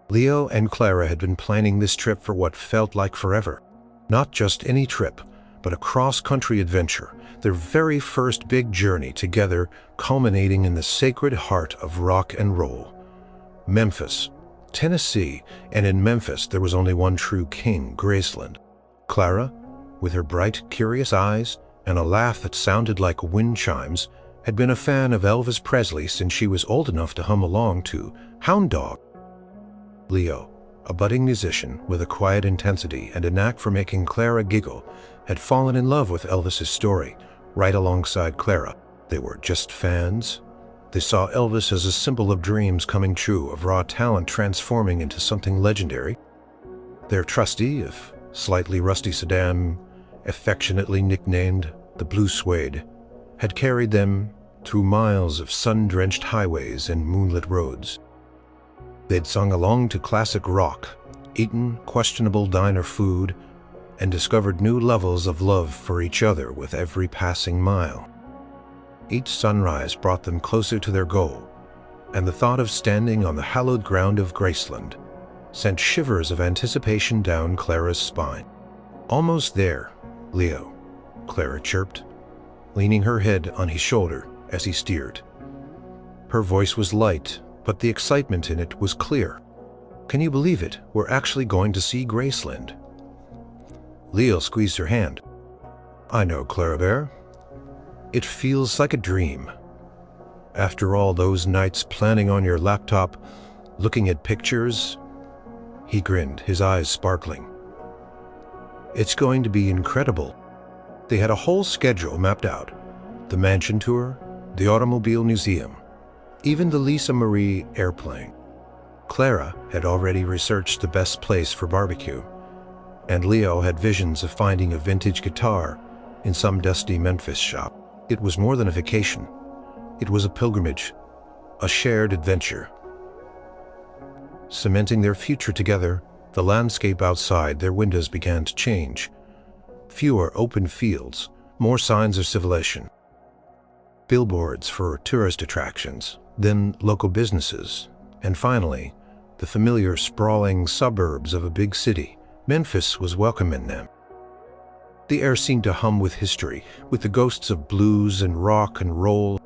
Leo and Clara had been planning this trip for what felt like forever. Not just any trip, but a cross-country adventure, their very first big journey together, culminating in the sacred heart of rock and roll. Memphis, Tennessee, and in Memphis there was only one true king, Graceland. Clara, with her bright, curious eyes and a laugh that sounded like wind chimes, had been a fan of Elvis Presley since she was old enough to hum along to Hound Dog. Leo, a budding musician with a quiet intensity and a knack for making Clara giggle, had fallen in love with Elvis's story, right alongside Clara. They were just fans. They saw Elvis as a symbol of dreams coming true, of raw talent transforming into something legendary. Their trusty, if slightly rusty sedan, affectionately nicknamed the Blue Suede, had carried them through miles of sun-drenched highways and moonlit roads. They'd sung along to classic rock, eaten questionable diner food, and discovered new levels of love for each other with every passing mile. Each sunrise brought them closer to their goal, and the thought of standing on the hallowed ground of Graceland sent shivers of anticipation down Clara's spine. "Almost there, Leo," Clara chirped, leaning her head on his shoulder as he steered. Her voice was light, but the excitement in it was clear. "Can you believe it? We're actually going to see Graceland." Leo squeezed her hand. "I know, Clara Bear. It feels like a dream. After all those nights planning on your laptop, looking at pictures." He grinned, his eyes sparkling. "It's going to be incredible." They had a whole schedule mapped out. The mansion tour, the automobile museum, even the Lisa Marie airplane. Clara had already researched the best place for barbecue, and Leo had visions of finding a vintage guitar in some dusty Memphis shop. It was more than a vacation. It was a pilgrimage, a shared adventure. Cementing their future together, the landscape outside their windows began to change. Fewer open fields, more signs of civilization. Billboards for tourist attractions, then local businesses, and finally, the familiar sprawling suburbs of a big city. Memphis was welcoming them. The air seemed to hum with history, with the ghosts of blues and rock and roll.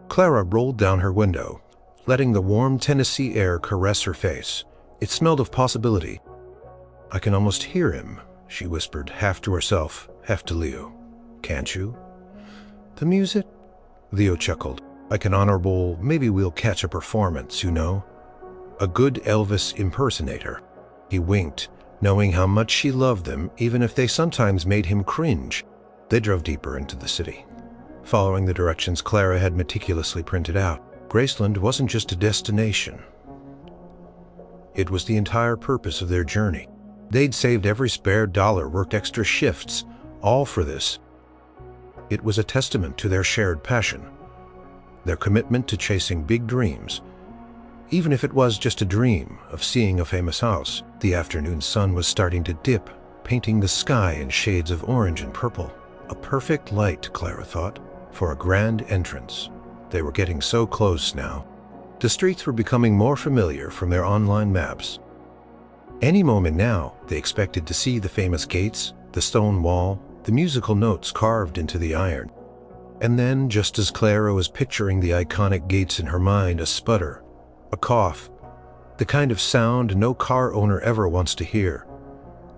Clara rolled down her window, letting the warm Tennessee air caress her face. It smelled of possibility. "I can almost hear him," she whispered, half to herself, half to Leo. "Can't you?" "The music?" Leo chuckled. "Like an honorable, maybe we'll catch a performance, you know. A good Elvis impersonator." He winked, knowing how much she loved them, even if they sometimes made him cringe. They drove deeper into the city, following the directions Clara had meticulously printed out. Graceland wasn't just a destination. It was the entire purpose of their journey. They'd saved every spare dollar, worked extra shifts, all for this. It was a testament to their shared passion, their commitment to chasing big dreams. Even if it was just a dream of seeing a famous house, the afternoon sun was starting to dip, painting the sky in shades of orange and purple. A perfect light, Clara thought, for a grand entrance. They were getting so close now. The streets were becoming more familiar from their online maps. Any moment now, they expected to see the famous gates, the stone wall, the musical notes carved into the iron. And then, just as Clara was picturing the iconic gates in her mind, a sputter, a cough, the kind of sound no car owner ever wants to hear.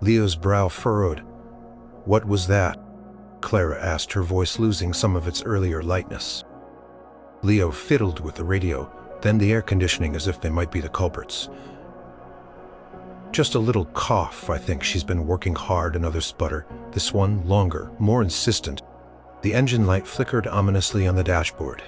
Leo's brow furrowed. "What was that?" Clara asked, her voice losing some of its earlier lightness. Leo fiddled with the radio, then the air conditioning, as if they might be the culprits. "Just a little cough, I think. She's been working hard." Another sputter, this one longer, more insistent. The engine light flickered ominously on the dashboard,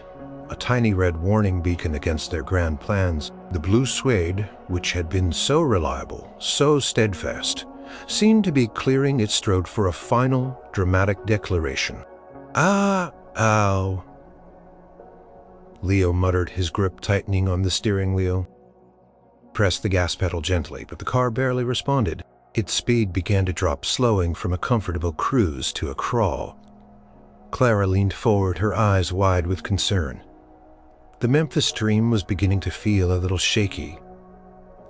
a tiny red warning beacon against their grand plans. The Blue Suede, which had been so reliable, so steadfast, seemed to be clearing its throat for a final, dramatic declaration. "Ah, ow." Leo muttered, his grip tightening on the steering wheel. Pressed the gas pedal gently, but the car barely responded. Its speed began to drop, slowing from a comfortable cruise to a crawl. Clara leaned forward, her eyes wide with concern. The Memphis dream was beginning to feel a little shaky.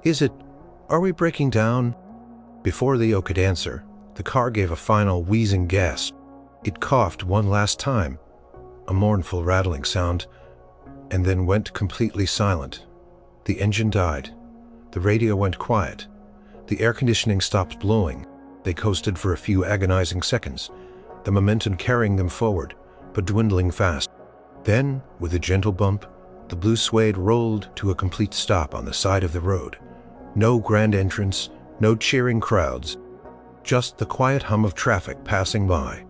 "Is it Are we breaking down? Before Leo could answer, the car gave a final wheezing gasp. It coughed one last time, a mournful rattling sound, and then went completely silent. The engine died. The radio went quiet. The air conditioning stopped blowing. They coasted for a few agonizing seconds, the momentum carrying them forward, but dwindling fast. Then, with a gentle bump, the Blue Suede rolled to a complete stop on the side of the road. No grand entrance, no cheering crowds, just the quiet hum of traffic passing by.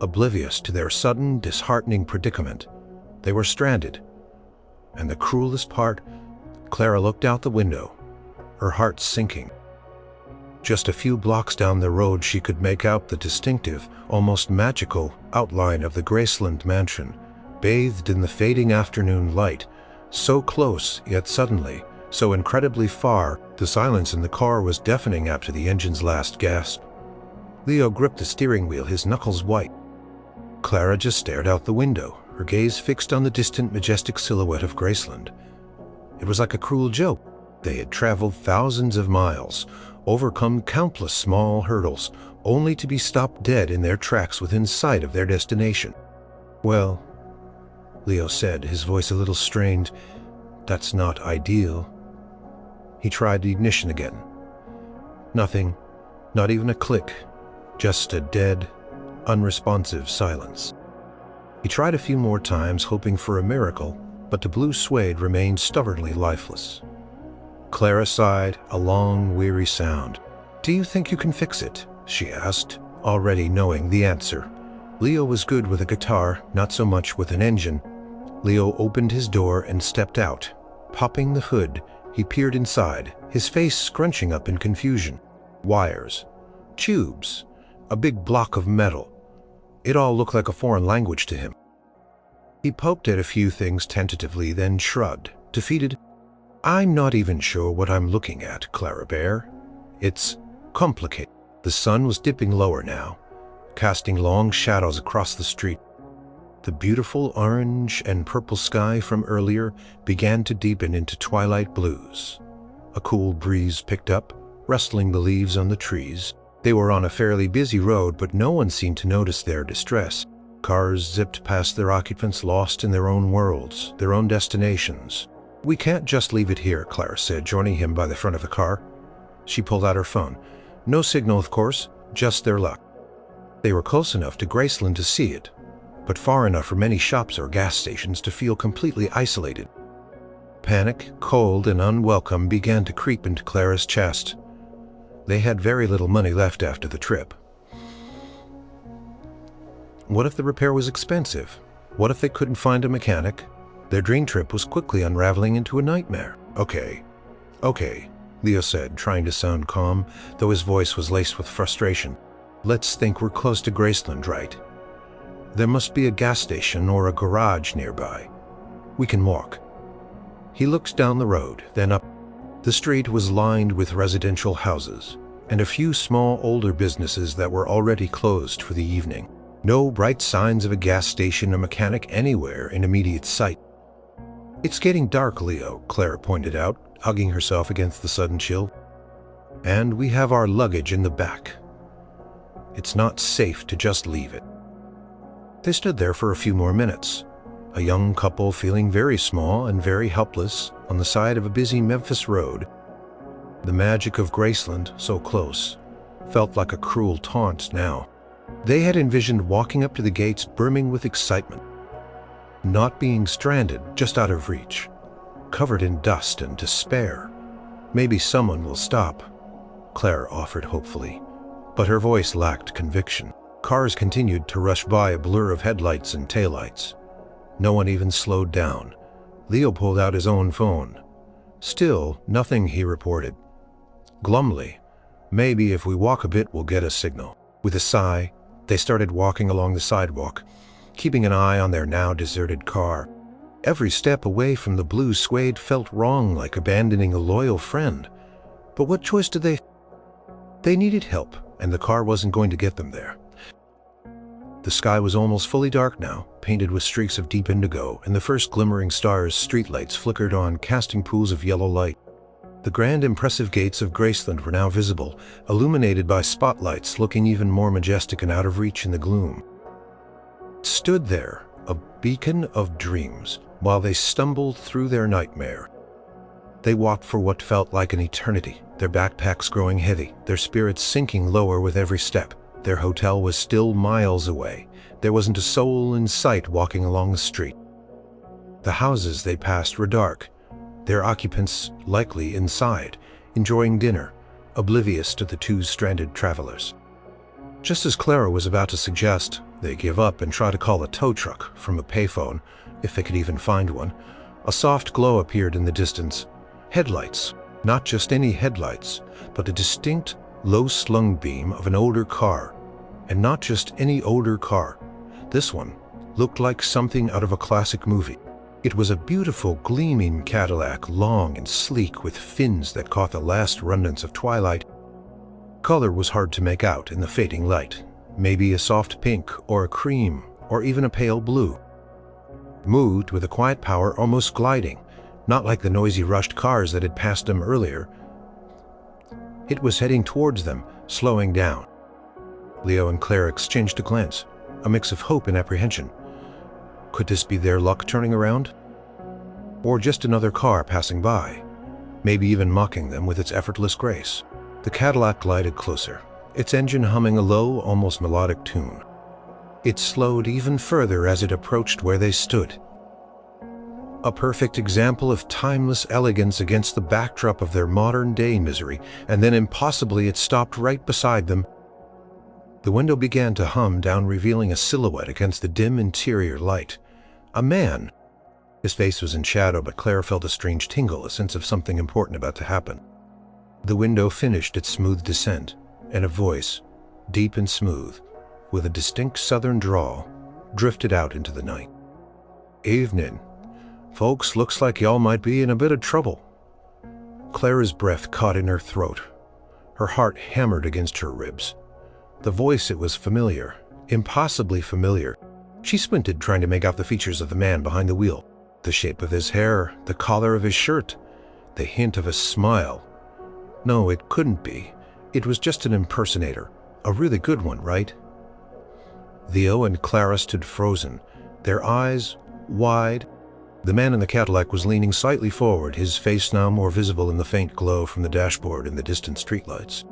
Oblivious to their sudden, disheartening predicament, they were stranded. And the cruelest part, Clara looked out the window, her heart sinking. Just a few blocks down the road she could make out the distinctive, almost magical outline of the Graceland mansion, bathed in the fading afternoon light, so close yet suddenly, so incredibly far, the silence in the car was deafening after the engine's last gasp. Leo gripped the steering wheel, his knuckles white. Clara just stared out the window, her gaze fixed on the distant, majestic silhouette of Graceland. It was like a cruel joke. They had traveled thousands of miles, overcome countless small hurdles, only to be stopped dead in their tracks within sight of their destination. "Well," Leo said, his voice a little strained, "that's not ideal." He tried the ignition again. Nothing, not even a click, just a dead, unresponsive silence. He tried a few more times, hoping for a miracle, but the Blue Suede remained stubbornly lifeless. Clara sighed, a long, weary sound. "Do you think you can fix it?" she asked, already knowing the answer. Leo was good with a guitar, not so much with an engine. Leo opened his door and stepped out. Popping the hood, he peered inside, his face scrunching up in confusion. Wires, tubes, a big block of metal. It all looked like a foreign language to him. He poked at a few things tentatively, then shrugged, defeated. "I'm not even sure what I'm looking at, Clara Bear. It's complicated." The sun was dipping lower now, casting long shadows across the street. The beautiful orange and purple sky from earlier began to deepen into twilight blues. A cool breeze picked up, rustling the leaves on the trees. They were on a fairly busy road, but no one seemed to notice their distress. Cars zipped past their occupants, lost in their own worlds, their own destinations. "We can't just leave it here," Clara said, joining him by the front of the car. She pulled out her phone. No signal, of course, just their luck. They were close enough to Graceland to see it, but far enough for many shops or gas stations to feel completely isolated. Panic, cold and unwelcome, began to creep into Clara's chest. They had very little money left after the trip. What if the repair was expensive? What if they couldn't find a mechanic? Their dream trip was quickly unraveling into a nightmare. Okay, Leo said, trying to sound calm, though his voice was laced with frustration. "Let's think we're close to Graceland, right? There must be a gas station or a garage nearby. We can walk." He looked down the road, then up. The street was lined with residential houses and a few small older businesses that were already closed for the evening. No bright signs of a gas station or mechanic anywhere in immediate sight. "It's getting dark, Leo," Clara pointed out, hugging herself against the sudden chill. "And we have our luggage in the back. It's not safe to just leave it." They stood there for a few more minutes, a young couple feeling very small and very helpless on the side of a busy Memphis road. The magic of Graceland, so close, felt like a cruel taunt now. They had envisioned walking up to the gates brimming with excitement, not being stranded, just out of reach, covered in dust and despair. "Maybe someone will stop," Clara offered hopefully, but her voice lacked conviction. Cars continued to rush by, a blur of headlights and taillights. No one even slowed down. Leo pulled out his own phone. Still, nothing, he reported. Glumly, "Maybe if we walk a bit we'll get a signal." With a sigh, they started walking along the sidewalk, keeping an eye on their now deserted car. Every step away from the Blue Suede felt wrong, like abandoning a loyal friend. But what choice did they? They needed help, and the car wasn't going to get them there. The sky was almost fully dark now, painted with streaks of deep indigo, and the first glimmering stars' streetlights flickered on, casting pools of yellow light. The grand impressive gates of Graceland were now visible, illuminated by spotlights looking even more majestic and out of reach in the gloom. It stood there, a beacon of dreams, while they stumbled through their nightmare. They walked for what felt like an eternity, their backpacks growing heavy, their spirits sinking lower with every step. Their hotel was still miles away. There wasn't a soul in sight walking along the street. The houses they passed were dark, their occupants likely inside, enjoying dinner, oblivious to the two stranded travelers. Just as Clara was about to suggest they give up and try to call a tow truck from a payphone, if they could even find one, a soft glow appeared in the distance. Headlights, not just any headlights, but a distinct, low-slung beam of an older car. And not just any older car. This one looked like something out of a classic movie. It was a beautiful, gleaming Cadillac, long and sleek with fins that caught the last remnants of twilight. Color was hard to make out in the fading light. Maybe a soft pink, or a cream, or even a pale blue. Moved with a quiet power, almost gliding, not like the noisy, rushed cars that had passed them earlier. It was heading towards them, slowing down. Leo and Clara exchanged a glance, a mix of hope and apprehension. Could this be their luck turning around? Or just another car passing by, maybe even mocking them with its effortless grace? The Cadillac glided closer, its engine humming a low, almost melodic tune. It slowed even further as it approached where they stood. A perfect example of timeless elegance against the backdrop of their modern-day misery, and then impossibly it stopped right beside them. The window began to hum down, revealing a silhouette against the dim interior light. A man. His face was in shadow, but Clara felt a strange tingle, a sense of something important about to happen. The window finished its smooth descent, and a voice, deep and smooth, with a distinct southern drawl, drifted out into the night. "Evening. Folks, looks like y'all might be in a bit of trouble." Clara's breath caught in her throat. Her heart hammered against her ribs. The voice, it was familiar, impossibly familiar. She squinted, trying to make out the features of the man behind the wheel. The shape of his hair, the collar of his shirt, the hint of a smile. No, it couldn't be. It was just an impersonator. A really good one, right? Leo and Clara stood frozen, their eyes wide. The man in the Cadillac was leaning slightly forward, his face now more visible in the faint glow from the dashboard and the distant streetlights.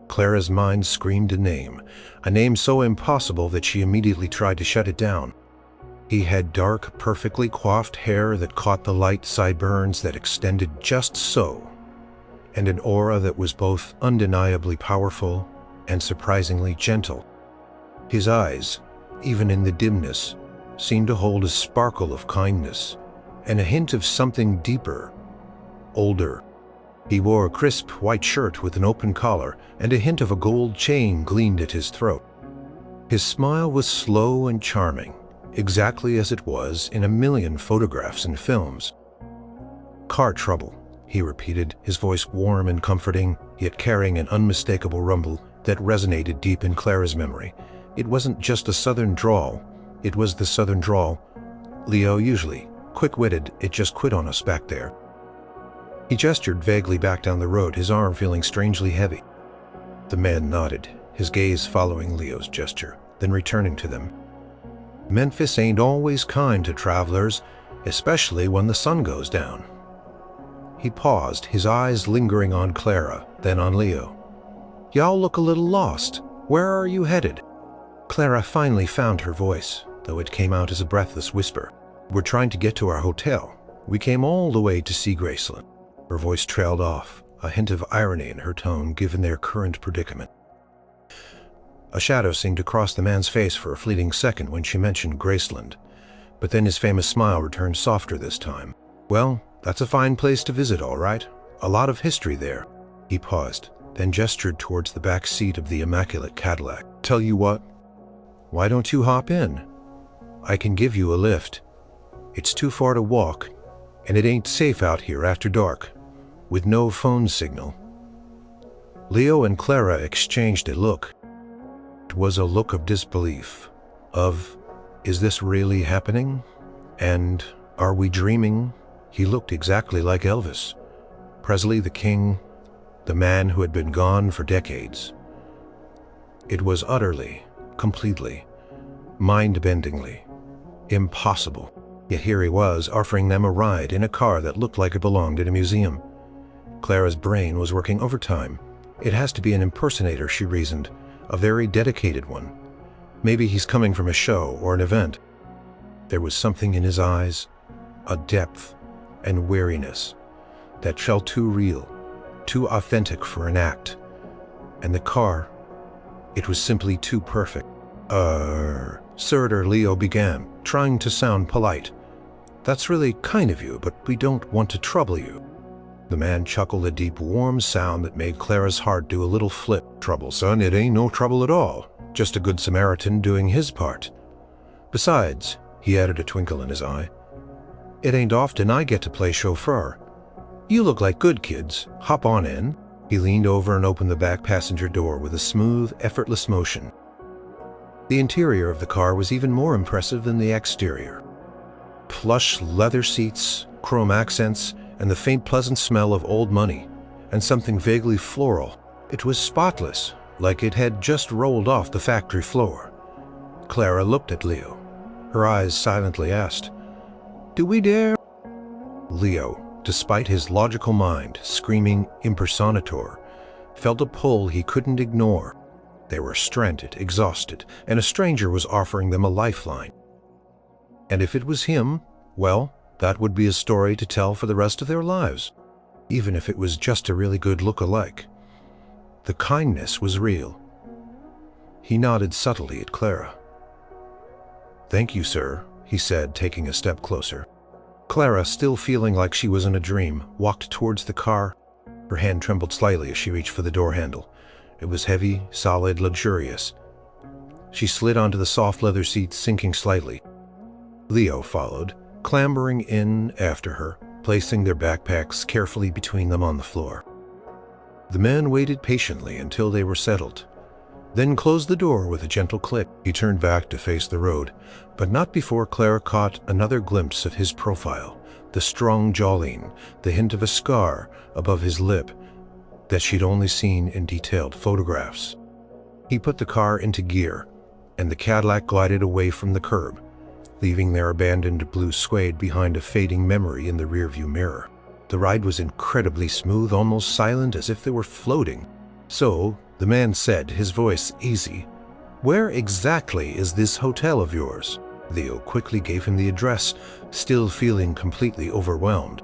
Clara's mind screamed a name so impossible that she immediately tried to shut it down. He had dark, perfectly coiffed hair that caught the light, sideburns that extended just so, and an aura that was both undeniably powerful and surprisingly gentle. His eyes, even in the dimness, seemed to hold a sparkle of kindness and a hint of something deeper, older. He wore a crisp white shirt with an open collar, and a hint of a gold chain gleamed at his throat. His smile was slow and charming, exactly as it was in a million photographs and films. "Car trouble," he repeated, his voice warm and comforting, yet carrying an unmistakable rumble that resonated deep in Clara's memory. It wasn't just a southern drawl. It was the southern drawl. Leo, usually quick-witted, it just quit on us back there. He gestured vaguely back down the road, his arm feeling strangely heavy. The man nodded, his gaze following Leo's gesture, then returning to them. "Memphis ain't always kind to travelers, especially when the sun goes down." He paused, his eyes lingering on Clara, then on Leo. "Y'all look a little lost. Where are you headed?" Clara finally found her voice, though it came out as a breathless whisper. "We're trying to get to our hotel. We came all the way to see Graceland." Her voice trailed off, a hint of irony in her tone given their current predicament. A shadow seemed to cross the man's face for a fleeting second when she mentioned Graceland, but then his famous smile returned softer this time. "Well, that's a fine place to visit, all right. A lot of history there." He paused, then gestured towards the back seat of the immaculate Cadillac. "Tell you what, why don't you hop in? I can give you a lift. It's too far to walk, and it ain't safe out here after dark, with no phone signal." Leo and Clara exchanged a look. It was a look of disbelief, of, is this really happening? And are we dreaming? He looked exactly like Elvis. Presley, the king, the man who had been gone for decades. It was utterly, completely, mind-bendingly impossible. Yet here he was, offering them a ride in a car that looked like it belonged in a museum. Clara's brain was working overtime. It has to be an impersonator, she reasoned, a very dedicated one. Maybe he's coming from a show or an event. There was something in his eyes, a depth and weariness that felt too real, too authentic for an act. And the car, it was simply too perfect. Sir, Leo began, trying to sound polite. That's really kind of you, but we don't want to trouble you. The man chuckled a deep, warm sound that made Clara's heart do a little flip. Trouble, son? It ain't no trouble at all. Just a good Samaritan doing his part. Besides, he added, a twinkle in his eye, it ain't often I get to play chauffeur. You look like good kids. Hop on in. He leaned over and opened the back passenger door with a smooth, effortless motion. The interior of the car was even more impressive than the exterior. Plush leather seats, chrome accents, and the faint pleasant smell of old money, and something vaguely floral. It was spotless, like it had just rolled off the factory floor. Clara looked at Leo. Her eyes silently asked, "Do we dare?" Leo, despite his logical mind screaming impersonator, felt a pull he couldn't ignore. They were stranded, exhausted, and a stranger was offering them a lifeline. And if it was him, well, that would be a story to tell for the rest of their lives, even if it was just a really good look-alike. The kindness was real. He nodded subtly at Clara. "Thank you, sir," he said, taking a step closer. Clara, still feeling like she was in a dream, walked towards the car. Her hand trembled slightly as she reached for the door handle. It was heavy, solid, luxurious. She slid onto the soft leather seat, sinking slightly. Leo followed, clambering in after her, placing their backpacks carefully between them on the floor. The man waited patiently until they were settled, then closed the door with a gentle click. He turned back to face the road, but not before Clara caught another glimpse of his profile, the strong jawline, the hint of a scar above his lip that she'd only seen in detailed photographs. He put the car into gear, and the Cadillac glided away from the curb, leaving their abandoned Blue Suede behind a fading memory in the rearview mirror. The ride was incredibly smooth, almost silent, as if they were floating. "So," the man said, his voice easy, "where exactly is this hotel of yours?" Leo quickly gave him the address, still feeling completely overwhelmed.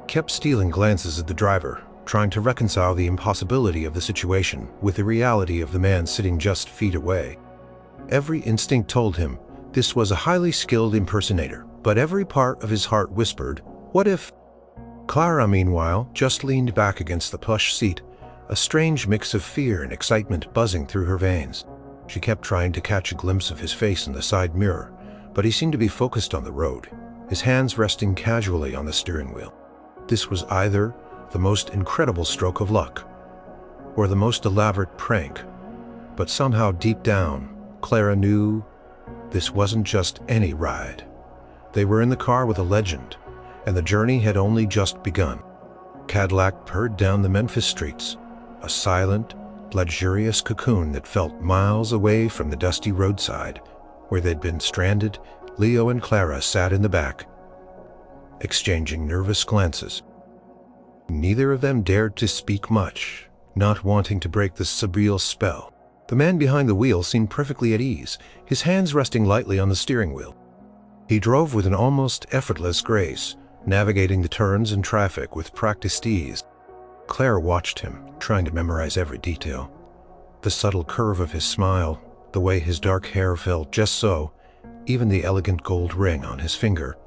Kept stealing glances at the driver, trying to reconcile the impossibility of the situation with the reality of the man sitting just feet away. Every instinct told him this was a highly skilled impersonator, but every part of his heart whispered, what if? Clara, meanwhile, just leaned back against the plush seat, a strange mix of fear and excitement buzzing through her veins. She kept trying to catch a glimpse of his face in the side mirror, but he seemed to be focused on the road, his hands resting casually on the steering wheel. This was either the most incredible stroke of luck, or the most elaborate prank. But somehow deep down, Clara knew this wasn't just any ride. They were in the car with a legend, and the journey had only just begun. Cadillac purred down the Memphis streets, a silent, luxurious cocoon that felt miles away from the dusty roadside. Where they'd been stranded, Leo and Clara sat in the back, exchanging nervous glances. Neither of them dared to speak much, not wanting to break the surreal spell. The man behind the wheel seemed perfectly at ease, his hands resting lightly on the steering wheel. He drove with an almost effortless grace, navigating the turns and traffic with practiced ease. Clara watched him, trying to memorize every detail. The subtle curve of his smile, the way his dark hair fell just so, even the elegant gold ring on his finger.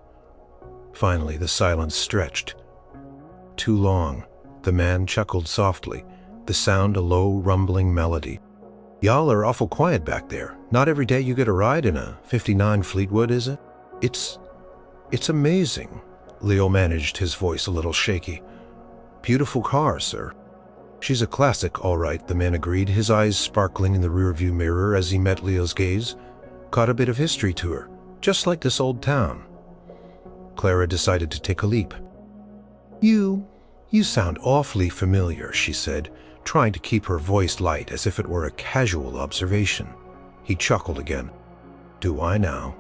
Finally, the silence stretched. Too long. The man chuckled softly, the sound a low, rumbling melody. "Y'all are awful quiet back there. Not every day you get a ride in a '59 Fleetwood, is it?" It's amazing." Leo managed, his voice a little shaky. "Beautiful car, sir." "She's a classic, all right," the man agreed, his eyes sparkling in the rearview mirror as he met Leo's gaze. "Got a bit of history to her, just like this old town." Clara decided to take a leap. "You sound awfully familiar," she said, trying to keep her voice light as if it were a casual observation. He chuckled again. "Do I now?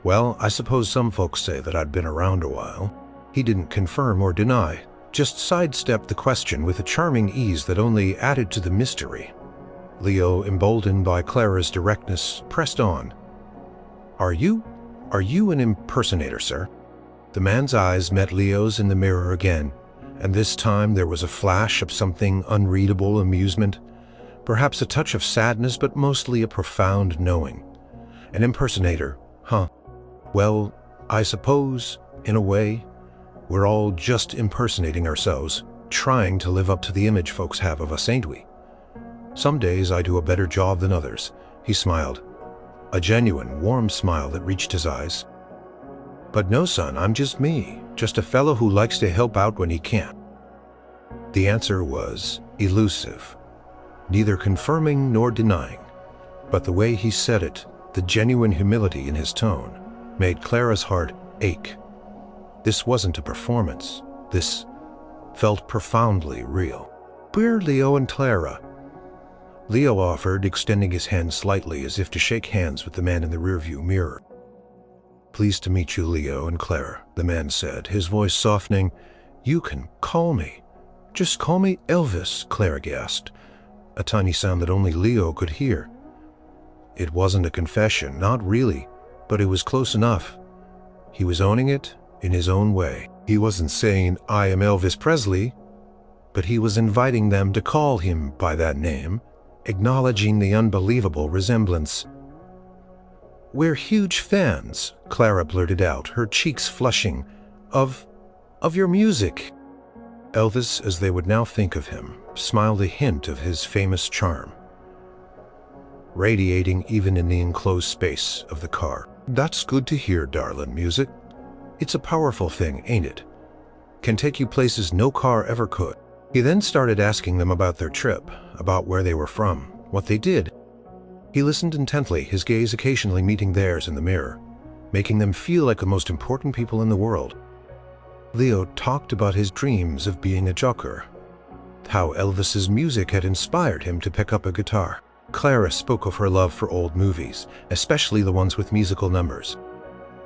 Well, I suppose some folks say that I'd been around a while." He didn't confirm or deny, just sidestepped the question with a charming ease that only added to the mystery. Leo, emboldened by Clara's directness, pressed on. Are you an impersonator, sir?" The man's eyes met Leo's in the mirror again, and this time there was a flash of something unreadable amusement, perhaps a touch of sadness, but mostly a profound knowing. "An impersonator, huh? Well, I suppose, in a way, we're all just impersonating ourselves, trying to live up to the image folks have of us, ain't we? Some days I do a better job than others." He smiled, a genuine, warm smile that reached his eyes. "But no, son, I'm just me, just a fellow who likes to help out when he can." The answer was elusive, neither confirming nor denying, but the way he said it, the genuine humility in his tone, made Clara's heart ache. This wasn't a performance. This felt profoundly real. "We're Leo and Clara," Leo offered, extending his hand slightly as if to shake hands with the man in the rearview mirror. "Pleased to meet you, Leo and Clara," the man said, his voice softening. "You can call me. Just call me Elvis," Clara gasped, a tiny sound that only Leo could hear. It wasn't a confession, not really, but it was close enough. He was owning it in his own way. He wasn't saying, "I am Elvis Presley," but he was inviting them to call him by that name, acknowledging the unbelievable resemblance. "We're huge fans," Clara blurted out, her cheeks flushing, of your music." Elvis, as they would now think of him, smiled a hint of his famous charm, radiating even in the enclosed space of the car. "That's good to hear, darling. Music, it's a powerful thing, ain't it? Can take you places no car ever could." He then started asking them about their trip, about where they were from, what they did. He listened intently, his gaze occasionally meeting theirs in the mirror, making them feel like the most important people in the world. Leo talked about his dreams of being a jocker, how Elvis's music had inspired him to pick up a guitar. Clara spoke of her love for old movies, especially the ones with musical numbers.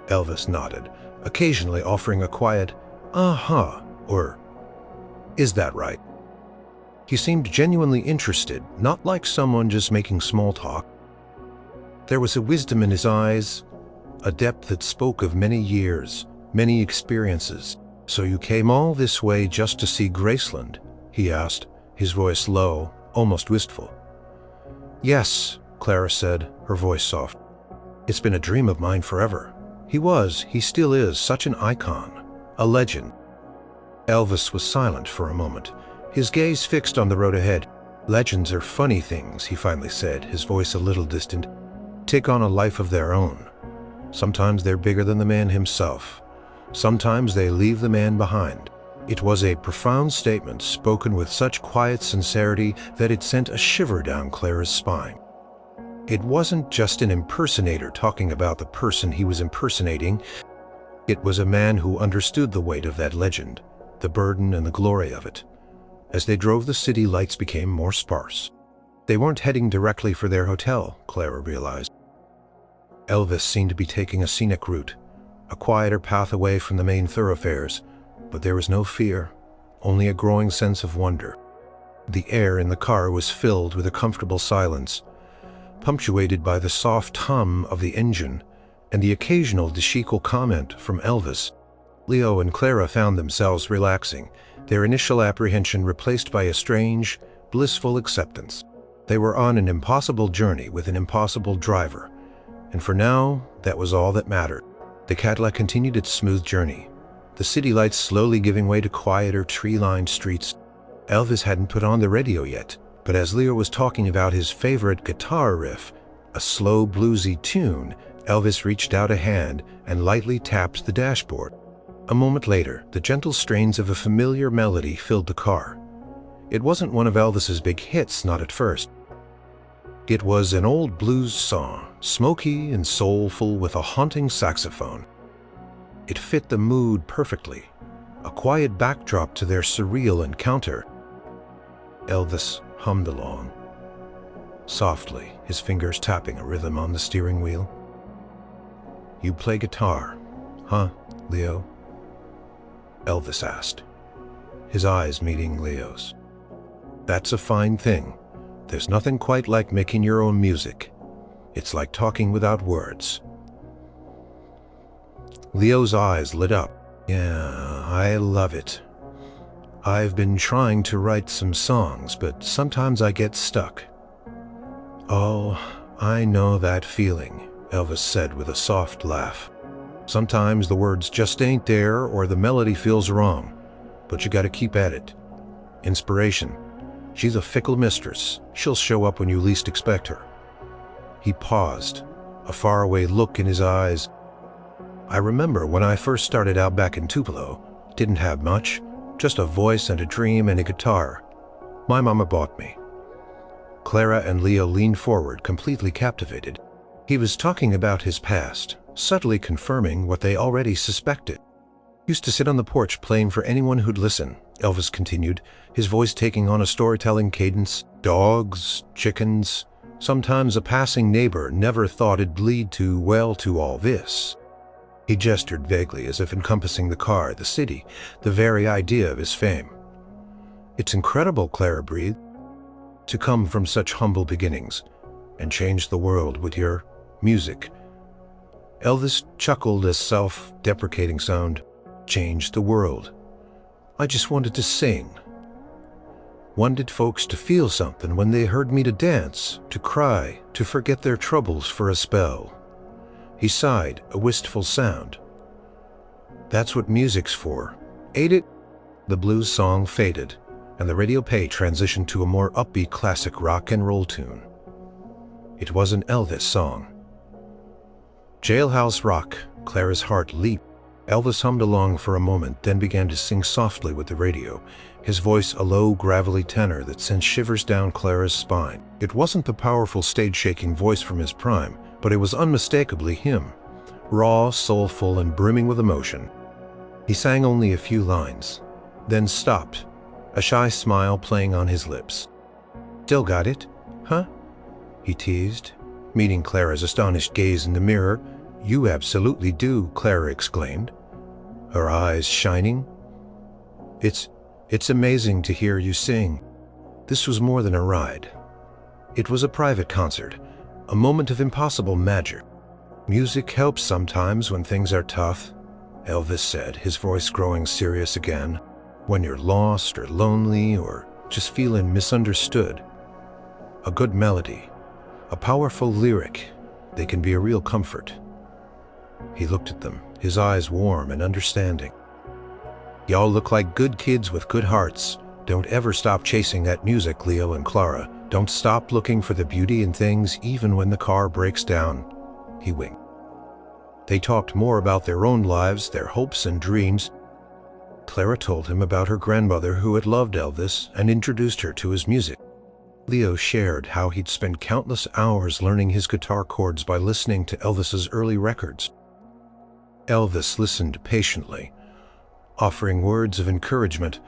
Elvis nodded, occasionally offering a quiet, "Uh-huh," or "Is that right?" He seemed genuinely interested, not like someone just making small talk. There was a wisdom in his eyes, a depth that spoke of many years, many experiences. "So you came all this way just to see Graceland?" he asked, his voice low, almost wistful. "Yes," Clara said, her voice soft. "It's been a dream of mine forever." He still is, such an icon, a legend. Elvis was silent for a moment, his gaze fixed on the road ahead. "Legends are funny things," he finally said, his voice a little distant. "Take on a life of their own. Sometimes they're bigger than the man himself. Sometimes they leave the man behind." It was a profound statement, spoken with such quiet sincerity that it sent a shiver down Clara's spine. It wasn't just an impersonator talking about the person he was impersonating. It was a man who understood the weight of that legend, the burden and the glory of it. As they drove, the city lights became more sparse. They weren't heading directly for their hotel, Clara realized. Elvis seemed to be taking a scenic route, a quieter path away from the main thoroughfares, but there was no fear, only a growing sense of wonder. The air in the car was filled with a comfortable silence, punctuated by the soft hum of the engine and the occasional disheveled comment from Elvis. Leo and Clara found themselves relaxing, their initial apprehension replaced by a strange, blissful acceptance. They were on an impossible journey with an impossible driver, and for now, that was all that mattered. The Cadillac continued its smooth journey, the city lights slowly giving way to quieter, tree-lined streets. Elvis hadn't put on the radio yet, but as Leo was talking about his favorite guitar riff, a slow, bluesy tune, Elvis reached out a hand and lightly tapped the dashboard. A moment later, the gentle strains of a familiar melody filled the car. It wasn't one of Elvis's big hits, not at first. It was an old blues song, smoky and soulful with a haunting saxophone. It fit the mood perfectly, a quiet backdrop to their surreal encounter. Elvis hummed along, softly, his fingers tapping a rhythm on the steering wheel. "You play guitar, huh, Leo?" Elvis asked, his eyes meeting Leo's. "That's a fine thing. There's nothing quite like making your own music. It's like talking without words." Leo's eyes lit up. "Yeah, I love it. I've been trying to write some songs, but sometimes I get stuck." "Oh, I know that feeling," Elvis said with a soft laugh. "Sometimes the words just ain't there or the melody feels wrong, but you gotta keep at it. Inspiration, she's a fickle mistress. She'll show up when you least expect her." He paused, a faraway look in his eyes. "I remember when I first started out back in Tupelo, didn't have much, just a voice and a dream and a guitar. My mama bought me." Clara and Leo leaned forward, completely captivated. He was talking about his past, subtly confirming what they already suspected. "Used to sit on the porch playing for anyone who'd listen," Elvis continued, his voice taking on a storytelling cadence. "Dogs, chickens, sometimes a passing neighbor, never thought it'd lead to all this." He gestured vaguely as if encompassing the car, the city, the very idea of his fame. "It's incredible," Clara breathed, "to come from such humble beginnings and change the world with your music." Elvis chuckled, a self-deprecating sound. "Change the world. I just wanted to sing. Wanted folks to feel something when they heard me, to dance, to cry, to forget their troubles for a spell." He sighed, a wistful sound. "That's what music's for, ain't it?" The blues song faded, and the radio pay transitioned to a more upbeat classic rock and roll tune. It was an Elvis song. "Jailhouse Rock." Clara's heart leaped. Elvis hummed along for a moment, then began to sing softly with the radio, his voice a low, gravelly tenor that sent shivers down Clara's spine. It wasn't the powerful, stage-shaking voice from his prime, but it was unmistakably him, raw, soulful, and brimming with emotion. He sang only a few lines, then stopped, a shy smile playing on his lips. "Still got it, huh?" he teased, meeting Clara's astonished gaze in the mirror. "You absolutely do," Clara exclaimed, her eyes shining. It's amazing to hear you sing." This was more than a ride. It was a private concert, a moment of impossible magic. "Music helps sometimes when things are tough," Elvis said, his voice growing serious again. "When you're lost or lonely or just feeling misunderstood. A good melody, a powerful lyric, they can be a real comfort." He looked at them, his eyes warm and understanding. "Y'all look like good kids with good hearts. Don't ever stop chasing that music, Leo and Clara. Don't stop looking for the beauty in things even when the car breaks down." He winked. They talked more about their own lives, their hopes and dreams. Clara told him about her grandmother who had loved Elvis and introduced her to his music. Leo shared how he'd spent countless hours learning his guitar chords by listening to Elvis's early records. Elvis listened patiently, offering words of encouragement,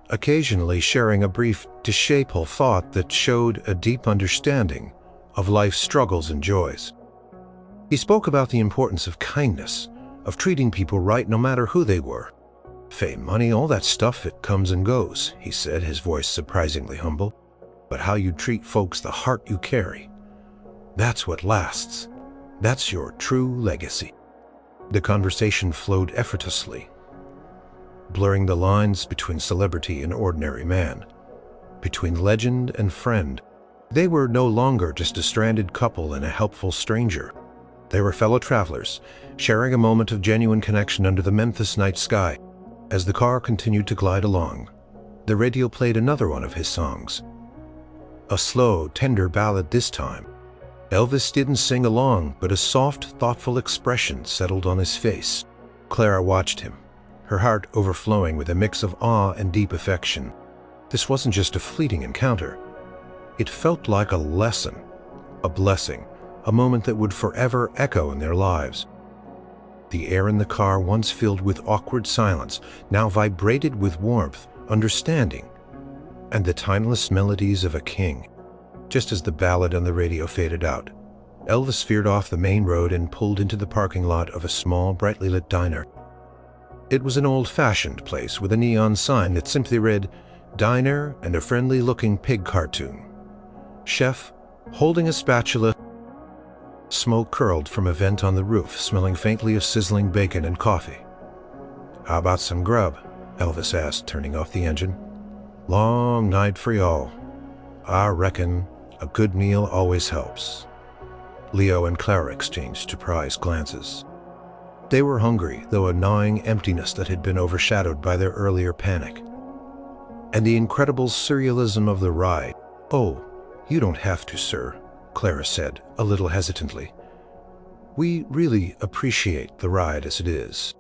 occasionally sharing a brief, disciple thought that showed a deep understanding of life's struggles and joys. He spoke about the importance of kindness, of treating people right no matter who they were. "Fame, money, all that stuff, it comes and goes," he said, his voice surprisingly humble. "But how you treat folks, the heart you carry, that's what lasts. That's your true legacy." The conversation flowed effortlessly, blurring the lines between celebrity and ordinary man, between legend and friend. They were no longer just a stranded couple and a helpful stranger. They were fellow travelers, sharing a moment of genuine connection under the Memphis night sky. As the car continued to glide along, the radio played another one of his songs. A slow, tender ballad this time. Elvis didn't sing along, but a soft, thoughtful expression settled on his face. Clara watched him, her heart overflowing with a mix of awe and deep affection. This wasn't just a fleeting encounter. It felt like a lesson, a blessing, a moment that would forever echo in their lives. The air in the car, once filled with awkward silence, now vibrated with warmth, understanding, and the timeless melodies of a king. Just as the ballad on the radio faded out, Elvis veered off the main road and pulled into the parking lot of a small, brightly lit diner. It was an old-fashioned place with a neon sign that simply read, "Diner and a friendly-looking pig cartoon. Chef, holding a spatula." Smoke curled from a vent on the roof, smelling faintly of sizzling bacon and coffee. "How about some grub?" Elvis asked, turning off the engine. "Long night for y'all. I reckon a good meal always helps." Leo and Clara exchanged surprised glances. They were hungry, though a gnawing emptiness that had been overshadowed by their earlier panic. And the incredible surrealism of the ride. "Oh, you don't have to, sir," Clara said, a little hesitantly. "We really appreciate the ride as it is."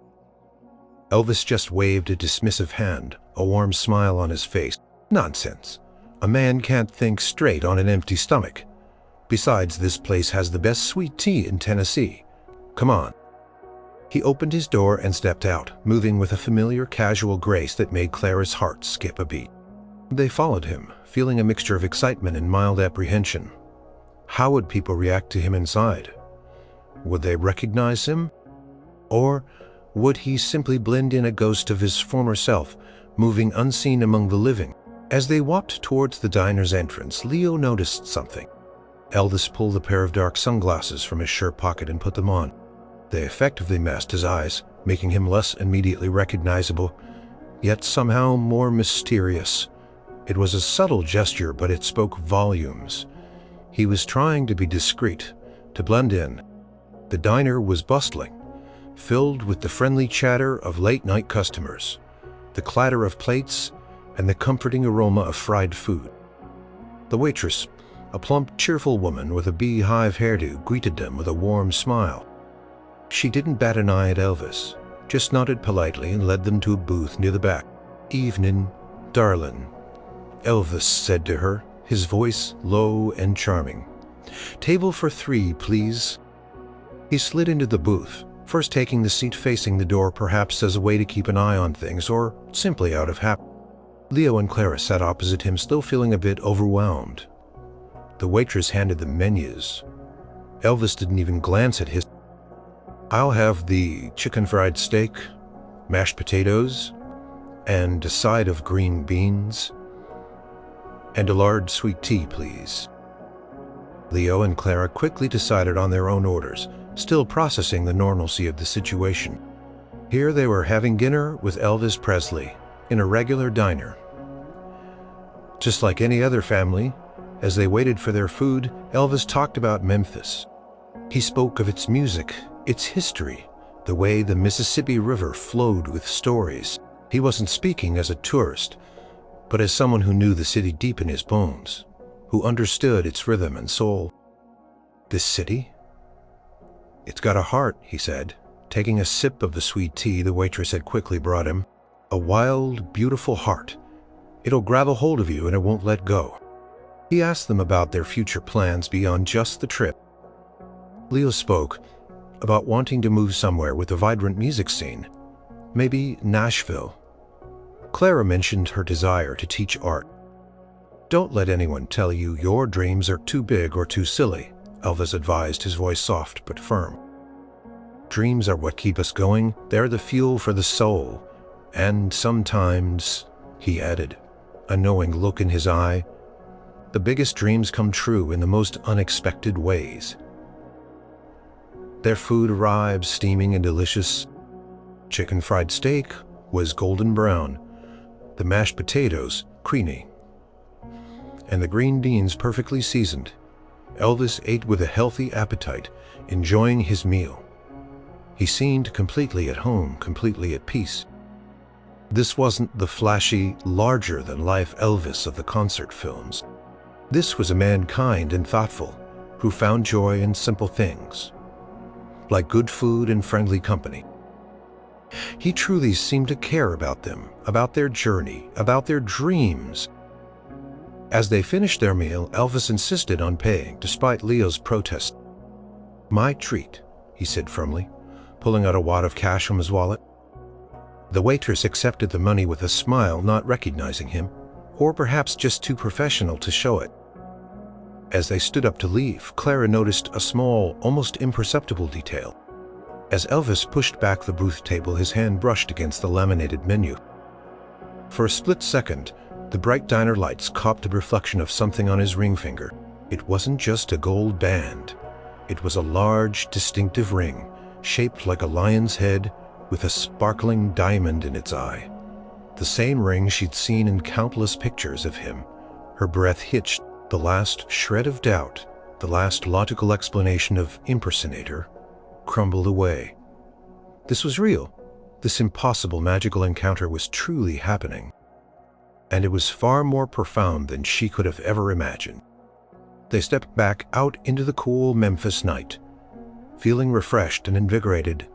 Elvis just waved a dismissive hand, a warm smile on his face. "Nonsense. A man can't think straight on an empty stomach. Besides, this place has the best sweet tea in Tennessee. Come on." He opened his door and stepped out, moving with a familiar casual grace that made Clara's heart skip a beat. They followed him, feeling a mixture of excitement and mild apprehension. How would people react to him inside? Would they recognize him? Or would he simply blend in, a ghost of his former self, moving unseen among the living? As they walked towards the diner's entrance, Leo noticed something. Elvis pulled a pair of dark sunglasses from his shirt pocket and put them on. They effectively masked his eyes, making him less immediately recognizable, yet somehow more mysterious. It was a subtle gesture, but it spoke volumes. He was trying to be discreet, to blend in. The diner was bustling, filled with the friendly chatter of late-night customers, the clatter of plates, and the comforting aroma of fried food. The waitress, a plump, cheerful woman with a beehive hairdo, greeted them with a warm smile. She didn't bat an eye at Elvis, just nodded politely and led them to a booth near the back. "Evening, darlin'," Elvis said to her, his voice low and charming. "Table for 3, please." He slid into the booth, first taking the seat facing the door, perhaps as a way to keep an eye on things, or simply out of habit. Leo and Clara sat opposite him, still feeling a bit overwhelmed. The waitress handed them menus. Elvis didn't even glance at his. "I'll have the chicken fried steak, mashed potatoes, and a side of green beans, and a large sweet tea, please." Leo and Clara quickly decided on their own orders, still processing the normalcy of the situation. Here they were having dinner with Elvis Presley in a regular diner. Just like any other family, as they waited for their food, Elvis talked about Memphis. He spoke of its music, its history, the way the Mississippi River flowed with stories. He wasn't speaking as a tourist, but as someone who knew the city deep in his bones, who understood its rhythm and soul. "This city? It's got a heart," he said, taking a sip of the sweet tea the waitress had quickly brought him. "A wild, beautiful heart. It'll grab a hold of you and it won't let go." He asked them about their future plans beyond just the trip. Leo spoke about wanting to move somewhere with a vibrant music scene, maybe Nashville. Clara mentioned her desire to teach art. "Don't let anyone tell you your dreams are too big or too silly," Elvis advised, his voice soft but firm. "Dreams are what keep us going. They're the fuel for the soul. And sometimes," he added, a knowing look in his eye, "the biggest dreams come true in the most unexpected ways." Their food arrived, steaming and delicious. Chicken fried steak was golden brown, the mashed potatoes creamy, and the green beans perfectly seasoned. Elvis ate with a healthy appetite, enjoying his meal. He seemed completely at home, completely at peace. This wasn't the flashy, larger-than-life Elvis of the concert films. This was a man kind and thoughtful, who found joy in simple things, like good food and friendly company. He truly seemed to care about them, about their journey, about their dreams. As they finished their meal, Elvis insisted on paying, despite Leo's protest. "My treat," he said firmly, pulling out a wad of cash from his wallet. The waitress accepted the money with a smile, not recognizing him, or perhaps just too professional to show it. As they stood up to leave, Clara noticed a small, almost imperceptible detail. As Elvis pushed back the booth table, his hand brushed against the laminated menu. For a split second, the bright diner lights caught the reflection of something on his ring finger. It wasn't just a gold band. It was a large, distinctive ring, shaped like a lion's head, with a sparkling diamond in its eye. The same ring she'd seen in countless pictures of him. Her breath hitched. The last shred of doubt, the last logical explanation of impersonator, crumbled away. This was real. This impossible magical encounter was truly happening. And it was far more profound than she could have ever imagined. They stepped back out into the cool Memphis night, feeling refreshed and invigorated,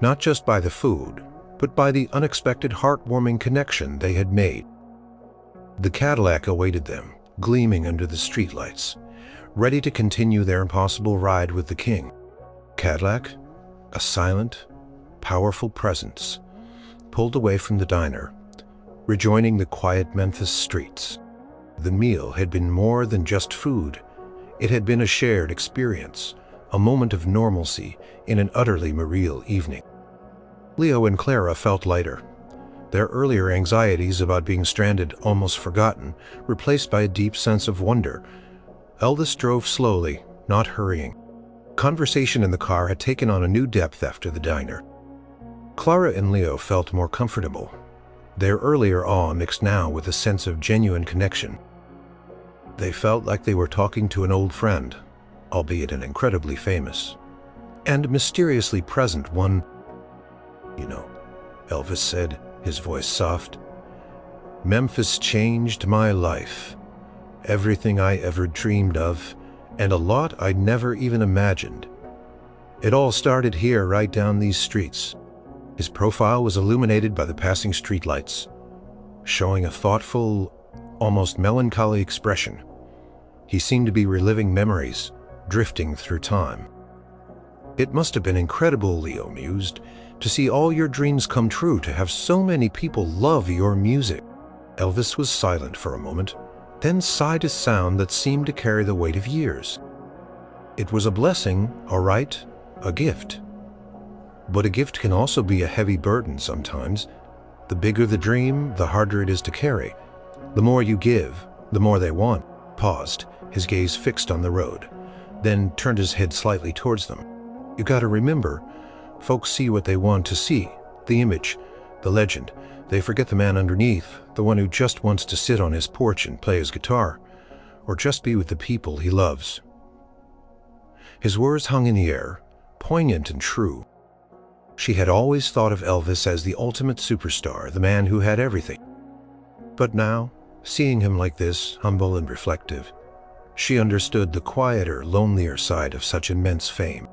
not just by the food, but by the unexpected heartwarming connection they had made. The Cadillac awaited them, gleaming under the streetlights, ready to continue their impossible ride with the king. Cadillac, a silent, powerful presence, pulled away from the diner, rejoining the quiet Memphis streets. The meal had been more than just food. It had been a shared experience, a moment of normalcy in an utterly surreal evening. Leo and Clara felt lighter, their earlier anxieties about being stranded almost forgotten, replaced by a deep sense of wonder. Elvis drove slowly, not hurrying. Conversation in the car had taken on a new depth after the diner. Clara and Leo felt more comfortable, their earlier awe mixed now with a sense of genuine connection. They felt like they were talking to an old friend, albeit an incredibly famous and mysteriously present one. "You know," Elvis said, his voice soft, "Memphis changed my life. Everything I ever dreamed of, and a lot I'd never even imagined. It all started here, right down these streets." His profile was illuminated by the passing streetlights, showing a thoughtful, almost melancholy expression. He seemed to be reliving memories, drifting through time. "It must have been incredible," Leo mused, "to see all your dreams come true, to have so many people love your music." Elvis was silent for a moment, then sighed a sound that seemed to carry the weight of years. "It was a blessing, all right, a gift. But a gift can also be a heavy burden sometimes. The bigger the dream, the harder it is to carry. The more you give, the more they want." Paused, his gaze fixed on the road, then turned his head slightly towards them. "You gotta remember, folks see what they want to see, the image, the legend. They forget the man underneath, the one who just wants to sit on his porch and play his guitar, or just be with the people he loves." His words hung in the air, poignant and true. She had always thought of Elvis as the ultimate superstar, the man who had everything. But now, seeing him like this, humble and reflective, she understood the quieter, lonelier side of such immense fame.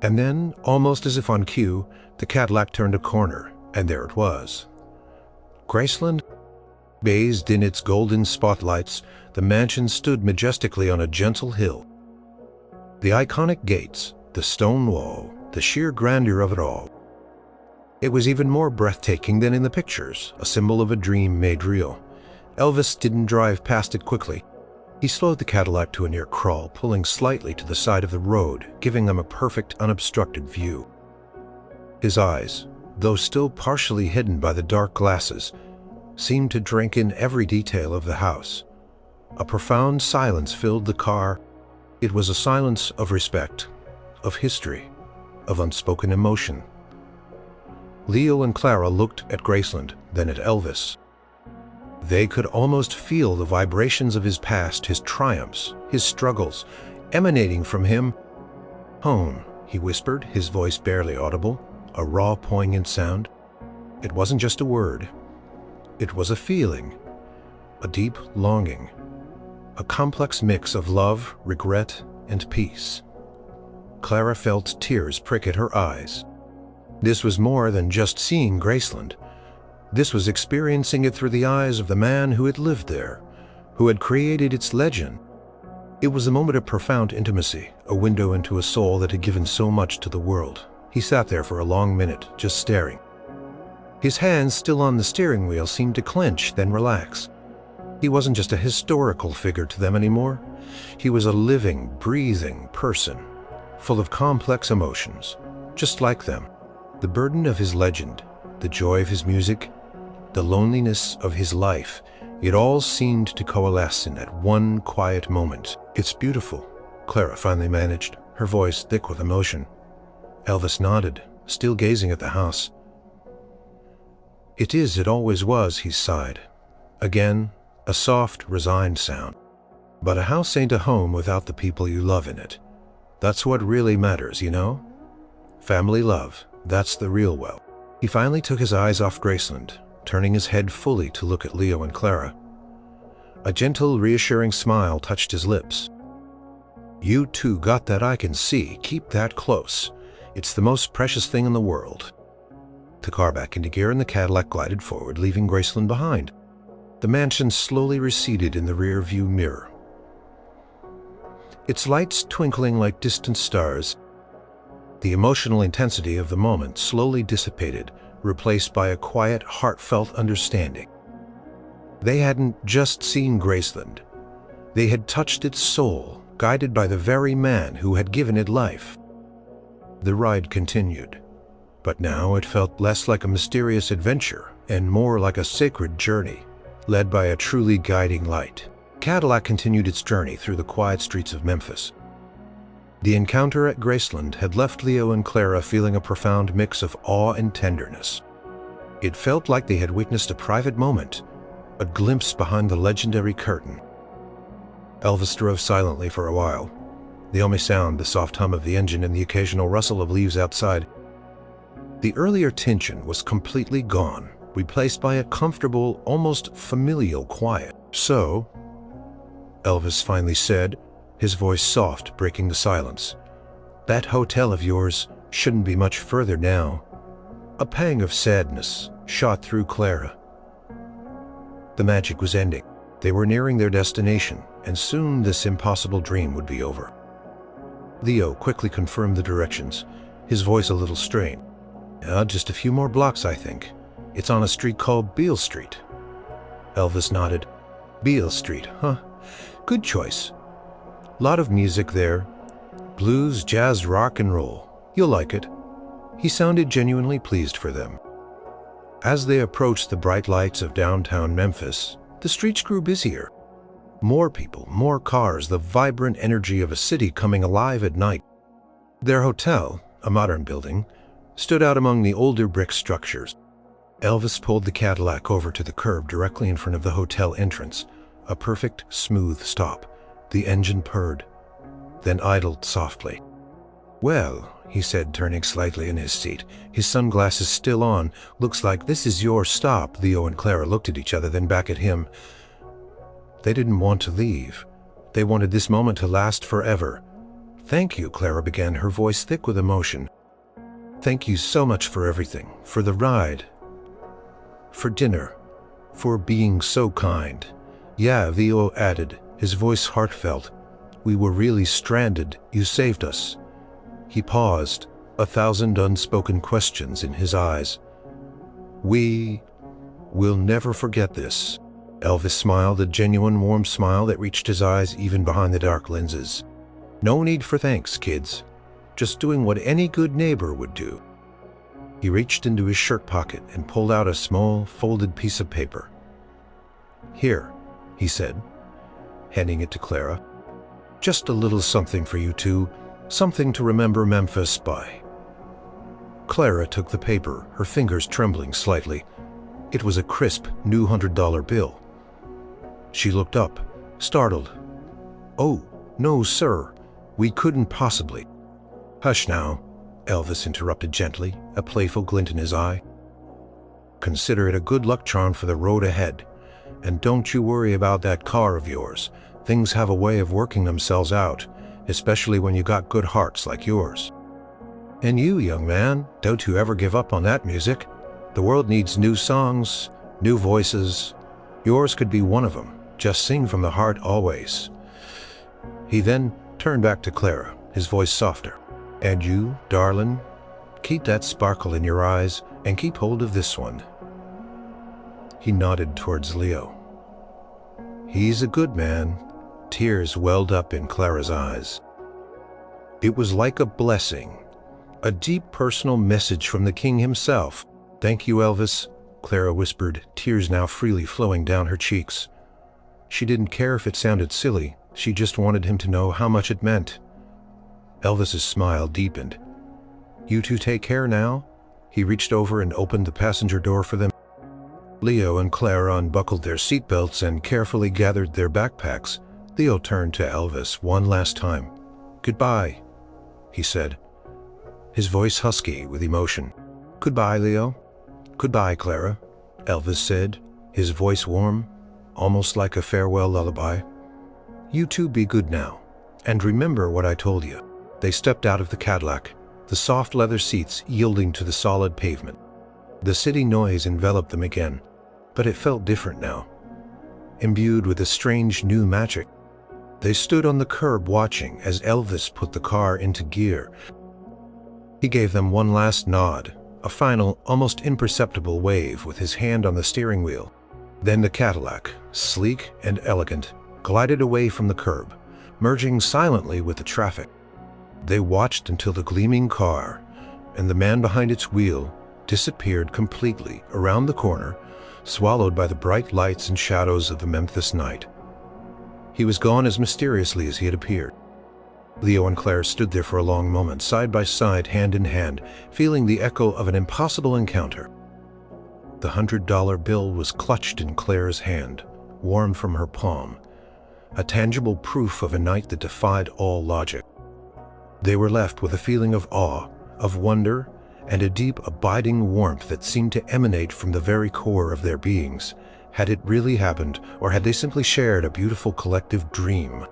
And then, almost as if on cue, the Cadillac turned a corner, and there it was. Graceland, bathed in its golden spotlights, the mansion stood majestically on a gentle hill. The iconic gates, the stone wall, the sheer grandeur of it all. It was even more breathtaking than in the pictures, a symbol of a dream made real. Elvis didn't drive past it quickly. He slowed the Cadillac to a near crawl, pulling slightly to the side of the road, giving them a perfect, unobstructed view. His eyes, though still partially hidden by the dark glasses, seemed to drink in every detail of the house. A profound silence filled the car. It was a silence of respect, of history, of unspoken emotion. Leo and Clara looked at Graceland, then at Elvis. They could almost feel the vibrations of his past, his triumphs, his struggles, emanating from him. "Home," he whispered, his voice barely audible, a raw, poignant sound. It wasn't just a word. It was a feeling, a deep longing, a complex mix of love, regret, and peace. Clara felt tears prick at her eyes. This was more than just seeing Graceland. This was experiencing it through the eyes of the man who had lived there, who had created its legend. It was a moment of profound intimacy, a window into a soul that had given so much to the world, He sat there for a long minute, just staring. His hands, still on the steering wheel, seemed to clench, then relax. He wasn't just a historical figure to them anymore. He was a living, breathing person, full of complex emotions, just like them. The burden of his legend, the joy of his music, the loneliness of his life, it all seemed to coalesce in that one quiet moment. "It's beautiful," Clara finally managed, her voice thick with emotion. Elvis nodded, still gazing at the house. "It is, it always was," he sighed. Again, a soft, resigned sound. "But a house ain't a home without the people you love in it. That's what really matters, you know? Family love, that's the real wealth." He finally took his eyes off Graceland, turning his head fully to look at Leo and Clara. A gentle, reassuring smile touched his lips. "You two got that, I can see. Keep that close. It's the most precious thing in the world." The car back into gear and the Cadillac glided forward, leaving Graceland behind. The mansion slowly receded in the rear-view mirror, its lights twinkling like distant stars. The emotional intensity of the moment slowly dissipated, replaced by a quiet, heartfelt understanding. They hadn't just seen Graceland. They had touched its soul, guided by the very man who had given it life. The ride continued, but now it felt less like a mysterious adventure and more like a sacred journey, led by a truly guiding light. Cadillac continued its journey through the quiet streets of Memphis. The encounter at Graceland had left Leo and Clara feeling a profound mix of awe and tenderness. It felt like they had witnessed a private moment, a glimpse behind the legendary curtain. Elvis drove silently for a while, the only sound the soft hum of the engine and the occasional rustle of leaves outside. The earlier tension was completely gone, replaced by a comfortable, almost familial quiet. "So," Elvis finally said, his voice soft, breaking the silence, "that hotel of yours shouldn't be much further now." A pang of sadness shot through Clara. The magic was ending. They were nearing their destination, and soon this impossible dream would be over. Leo quickly confirmed the directions, his voice a little strained. Just a few more blocks, I think. It's on a street called Beale Street." Elvis nodded. "Beale Street, huh? Good choice. Lot of music there. Blues, jazz, rock and roll. You'll like it." He sounded genuinely pleased for them. As they approached the bright lights of downtown Memphis, the streets grew busier. More people, more cars, the vibrant energy of a city coming alive at night. Their hotel, a modern building, stood out among the older brick structures. Elvis pulled the Cadillac over to the curb directly in front of the hotel entrance, a perfect, smooth stop. The engine purred, then idled softly. "Well," he said, turning slightly in his seat, his sunglasses still on, "looks like this is your stop." Leo and Clara looked at each other, then back at him. They didn't want to leave. They wanted this moment to last forever. "Thank you," Clara began, her voice thick with emotion. "Thank you so much for everything, for the ride, for dinner, for being so kind." "Yeah," Leo added, his voice heartfelt. "We were really stranded. You saved us." He paused, a thousand unspoken questions in his eyes. "We will never forget this." Elvis smiled, a genuine warm smile that reached his eyes even behind the dark lenses. "No need for thanks, kids. Just doing what any good neighbor would do." He reached into his shirt pocket and pulled out a small, folded piece of paper. "Here," he said, handing it to Clara. "Just a little something for you two, something to remember Memphis by." Clara took the paper, her fingers trembling slightly. It was a crisp, new $100 bill. She looked up, startled. "Oh, no, sir. We couldn't possibly." "Hush now," Elvis interrupted gently, a playful glint in his eye. "Consider it a good luck charm for the road ahead. And don't you worry about that car of yours. Things have a way of working themselves out, especially when you got good hearts like yours. And you, young man, don't you ever give up on that music. The world needs new songs, new voices. Yours could be one of them. Just sing from the heart always." He then turned back to Clara, his voice softer. "And you, darling, Keep that sparkle in your eyes and keep hold of this one." He nodded towards Leo. "He's a good man." Tears welled up in Clara's eyes. It was like a blessing, a deep personal message from the king himself. "Thank you, Elvis," Clara whispered, tears now freely flowing down her cheeks. She didn't care if it sounded silly, she just wanted him to know how much it meant. Elvis's smile deepened. "You two take care now?" He reached over and opened the passenger door for them. Leo and Clara unbuckled their seatbelts and carefully gathered their backpacks. Leo turned to Elvis one last time. "Goodbye," he said, his voice husky with emotion. "Goodbye, Leo." "Goodbye, Clara," Elvis said, his voice warm, almost like a farewell lullaby. "You two be good now, and remember what I told you." They stepped out of the Cadillac, the soft leather seats yielding to the solid pavement. The city noise enveloped them again, but it felt different now, imbued with a strange new magic. They stood on the curb watching as Elvis put the car into gear. He gave them one last nod, a final, almost imperceptible wave with his hand on the steering wheel. Then the Cadillac, sleek and elegant, glided away from the curb, merging silently with the traffic. They watched until the gleaming car and the man behind its wheel disappeared completely around the corner, swallowed by the bright lights and shadows of the Memphis night. He was gone as mysteriously as he had appeared. Leo and Claire stood there for a long moment, side by side, hand in hand, feeling the echo of an impossible encounter. The $100 bill was clutched in Claire's hand, warm from her palm, a tangible proof of a night that defied all logic. They were left with a feeling of awe, of wonder, and a deep, abiding warmth that seemed to emanate from the very core of their beings. Had it really happened, or had they simply shared a beautiful collective dream?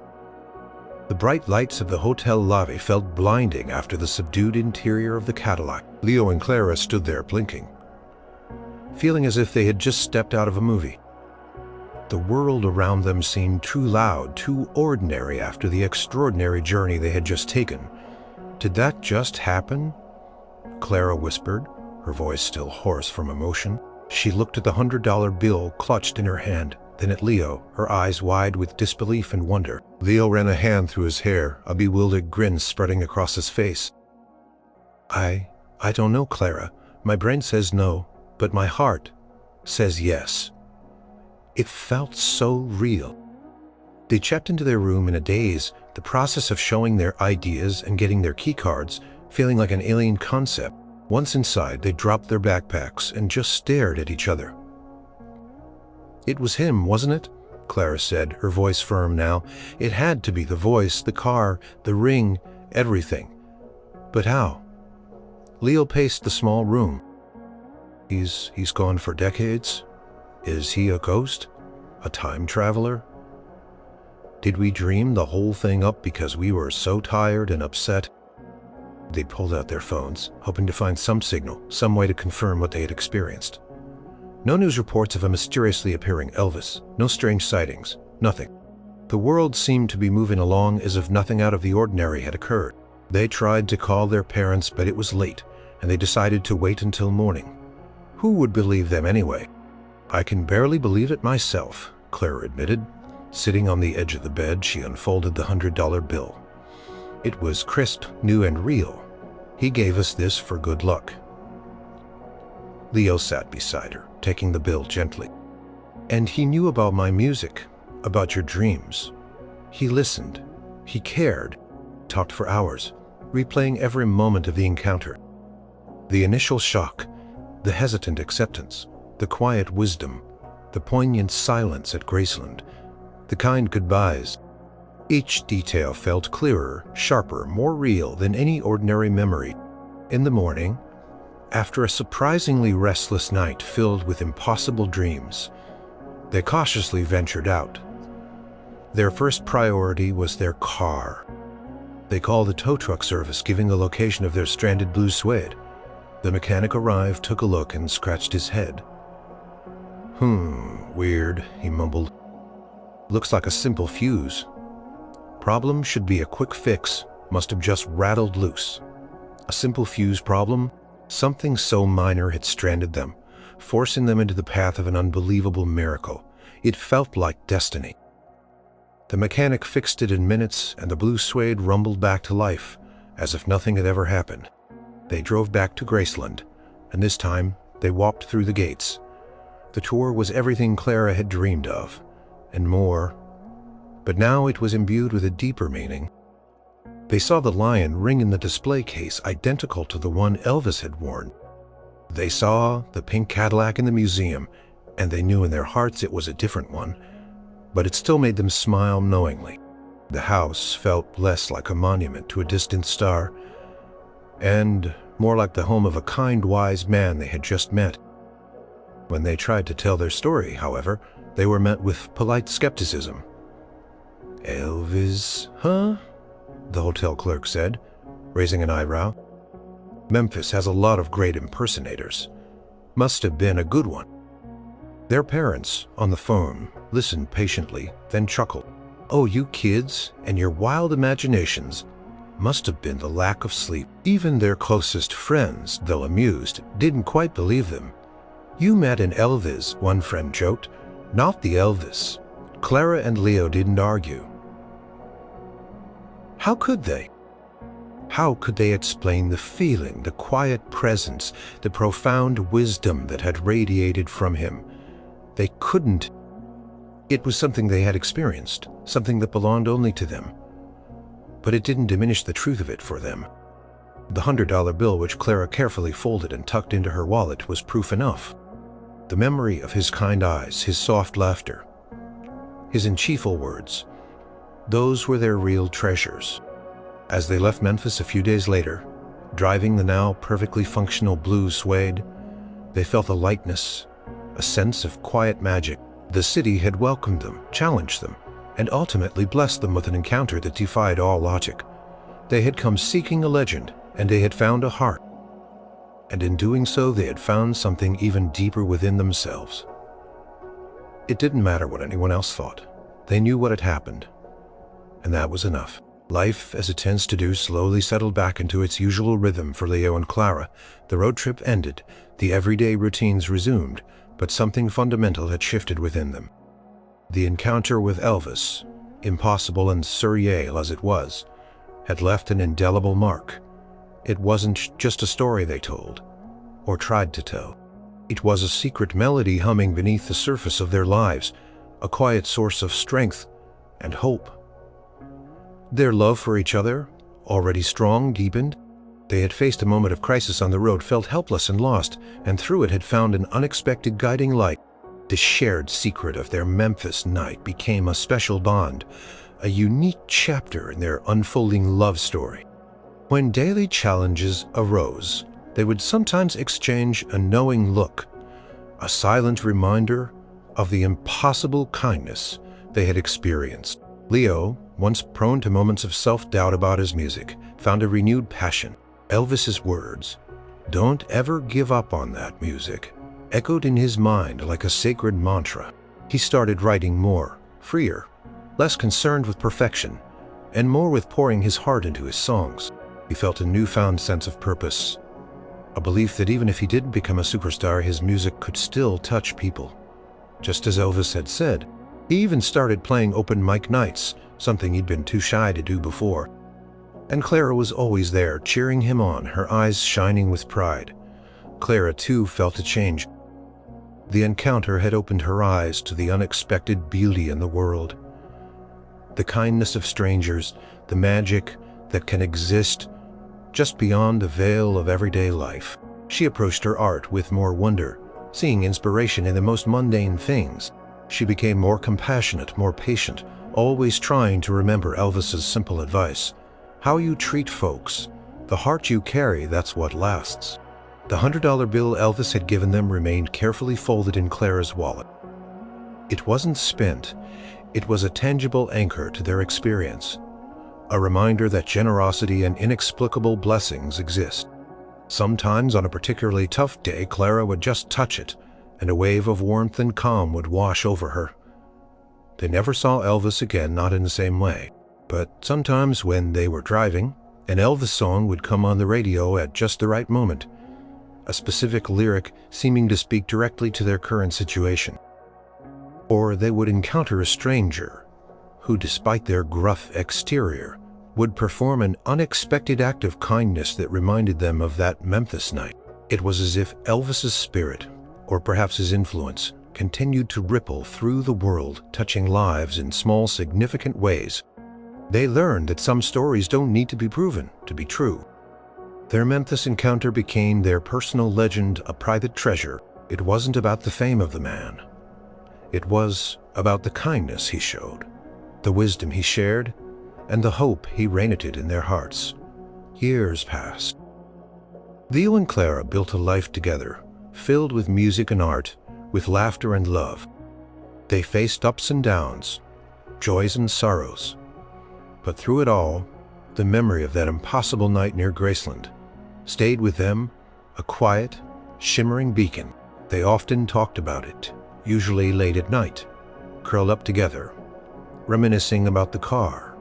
The bright lights of the hotel lobby felt blinding after the subdued interior of the Cadillac. Leo and Clara stood there blinking, feeling as if they had just stepped out of a movie. The world around them seemed too loud, too ordinary after the extraordinary journey they had just taken. Did that just happen? Clara whispered, her voice still hoarse from emotion. She looked at the $100 bill clutched in her hand, then at Leo, her eyes wide with disbelief and wonder. Leo ran a hand through his hair, a bewildered grin spreading across his face. I don't know, Clara. My brain says no, but my heart says yes." It felt so real. They checked into their room in a daze, the process of showing their ideas and getting their keycards, feeling like an alien concept. Once inside, they dropped their backpacks and just stared at each other. "It was him, wasn't it?" Clara said, her voice firm now. It had to be the voice, the car, the ring, everything. But how? Leo paced the small room. He's gone for decades? Is he a ghost? A time traveler? Did we dream the whole thing up because we were so tired and upset? They pulled out their phones, hoping to find some signal, some way to confirm what they had experienced. No news reports of a mysteriously appearing Elvis, no strange sightings, nothing. The world seemed to be moving along as if nothing out of the ordinary had occurred. They tried to call their parents, but it was late, and they decided to wait until morning. Who would believe them anyway? "I can barely believe it myself," Clara admitted. Sitting on the edge of the bed, she unfolded the $100 bill. It was crisp, new and real. "He gave us this for good luck." Leo sat beside her, taking the bill gently. "And he knew about my music, about your dreams. He listened. He cared. Talked for hours, replaying every moment of the encounter. The initial shock, the hesitant acceptance, the quiet wisdom, the poignant silence at Graceland, the kind goodbyes. Each detail felt clearer, sharper, more real than any ordinary memory. In the morning, after a surprisingly restless night filled with impossible dreams, they cautiously ventured out. Their first priority was their car. They called the tow truck service, giving the location of their stranded Blue Suede. The mechanic arrived, took a look, and scratched his head. Weird," he mumbled. "Looks like a simple fuse. Problem should be a quick fix, must have just rattled loose." A simple fuse problem? Something so minor had stranded them, forcing them into the path of an unbelievable miracle. It felt like destiny. The mechanic fixed it in minutes, and the Blue Suede rumbled back to life, as if nothing had ever happened. They drove back to Graceland, and this time they walked through the gates. The tour was everything Clara had dreamed of, and more, but now it was imbued with a deeper meaning. They saw the lion ring in the display case identical to the one Elvis had worn. They saw the pink Cadillac in the museum, and they knew in their hearts it was a different one, but it still made them smile knowingly. The house felt less like a monument to a distant star, and more like the home of a kind, wise man they had just met. When they tried to tell their story, however, they were met with polite skepticism. "Elvis, huh?" the hotel clerk said, raising an eyebrow. "Memphis has a lot of great impersonators. Must have been a good one." Their parents, on the phone, listened patiently, then chuckled. "Oh, you kids and your wild imaginations. Must have been the lack of sleep." Even their closest friends, though amused, didn't quite believe them. "You met an Elvis," one friend joked. "Not the Elvis." Clara and Leo didn't argue. How could they? How could they explain the feeling, the quiet presence, the profound wisdom that had radiated from him? They couldn't. It was something they had experienced, something that belonged only to them. But it didn't diminish the truth of it for them. The $100 bill, which Clara carefully folded and tucked into her wallet, was proof enough. The memory of his kind eyes, his soft laughter, his enchieful words, those were their real treasures. As they left Memphis a few days later, driving the now perfectly functional Blue Suede, they felt a lightness, a sense of quiet magic. The city had welcomed them, challenged them, and ultimately blessed them with an encounter that defied all logic. They had come seeking a legend, and they had found a heart. And in doing so, they had found something even deeper within themselves. It didn't matter what anyone else thought. They knew what had happened, and that was enough. Life, as it tends to do, slowly settled back into its usual rhythm for Leo and Clara. The road trip ended, the everyday routines resumed, but something fundamental had shifted within them. The encounter with Elvis, impossible and surreal as it was, had left an indelible mark. It wasn't just a story they told, or tried to tell. It was a secret melody humming beneath the surface of their lives, a quiet source of strength and hope. Their love for each other, already strong, deepened. They had faced a moment of crisis on the road, felt helpless and lost, and through it had found an unexpected guiding light. The shared secret of their Memphis night became a special bond, a unique chapter in their unfolding love story. When daily challenges arose, they would sometimes exchange a knowing look, a silent reminder of the impossible kindness they had experienced. Leo, once prone to moments of self-doubt about his music, found a renewed passion. Elvis's words, "Don't ever give up on that music," echoed in his mind like a sacred mantra. He started writing more, freer, less concerned with perfection, and more with pouring his heart into his songs. He felt a newfound sense of purpose, a belief that even if he didn't become a superstar, his music could still touch people. Just as Elvis had said, he even started playing open mic nights, something he'd been too shy to do before. And Clara was always there, cheering him on, her eyes shining with pride. Clara, too, felt a change. The encounter had opened her eyes to the unexpected beauty in the world. The kindness of strangers, the magic that can exist just beyond the veil of everyday life. She approached her art with more wonder, seeing inspiration in the most mundane things. She became more compassionate, more patient, always trying to remember Elvis's simple advice. How you treat folks, the heart you carry, that's what lasts. The $100 bill Elvis had given them remained carefully folded in Clara's wallet. It wasn't spent. It was a tangible anchor to their experience, a reminder that generosity and inexplicable blessings exist. Sometimes on a particularly tough day, Clara would just touch it, and a wave of warmth and calm would wash over her. They never saw Elvis again, not in the same way. But sometimes when they were driving, An Elvis song would come on the radio at just the right moment, a specific lyric seeming to speak directly to their current situation. Or they would encounter a stranger who, despite their gruff exterior, would perform an unexpected act of kindness that reminded them of that Memphis night. It was as if Elvis's spirit, or perhaps his influence, continued to ripple through the world, touching lives in small, significant ways. They learned that some stories don't need to be proven to be true. Their Memphis encounter became their personal legend, a private treasure. It wasn't about the fame of the man. It was about the kindness he showed, the wisdom he shared, and the hope he radiated in their hearts. Years passed. Theo and Clara built a life together, filled with music and art, with laughter and love. They faced ups and downs, joys and sorrows. But through it all, the memory of that impossible night near Graceland stayed with them, a quiet, shimmering beacon. They often talked about it, usually late at night, curled up together, reminiscing about the car,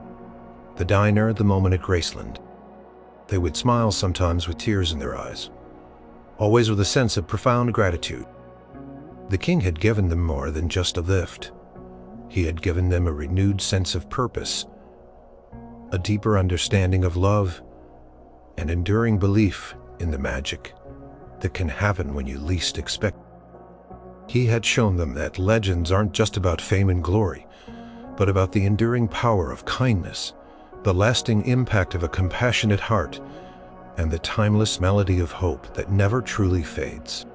the diner, the moment at Graceland. They would smile sometimes with tears in their eyes, always with a sense of profound gratitude. The King had given them more than just a lift. He had given them a renewed sense of purpose, a deeper understanding of love, and enduring belief in the magic that can happen when you least expect. He had shown them that legends aren't just about fame and glory, but about the enduring power of kindness, the lasting impact of a compassionate heart, and the timeless melody of hope that never truly fades.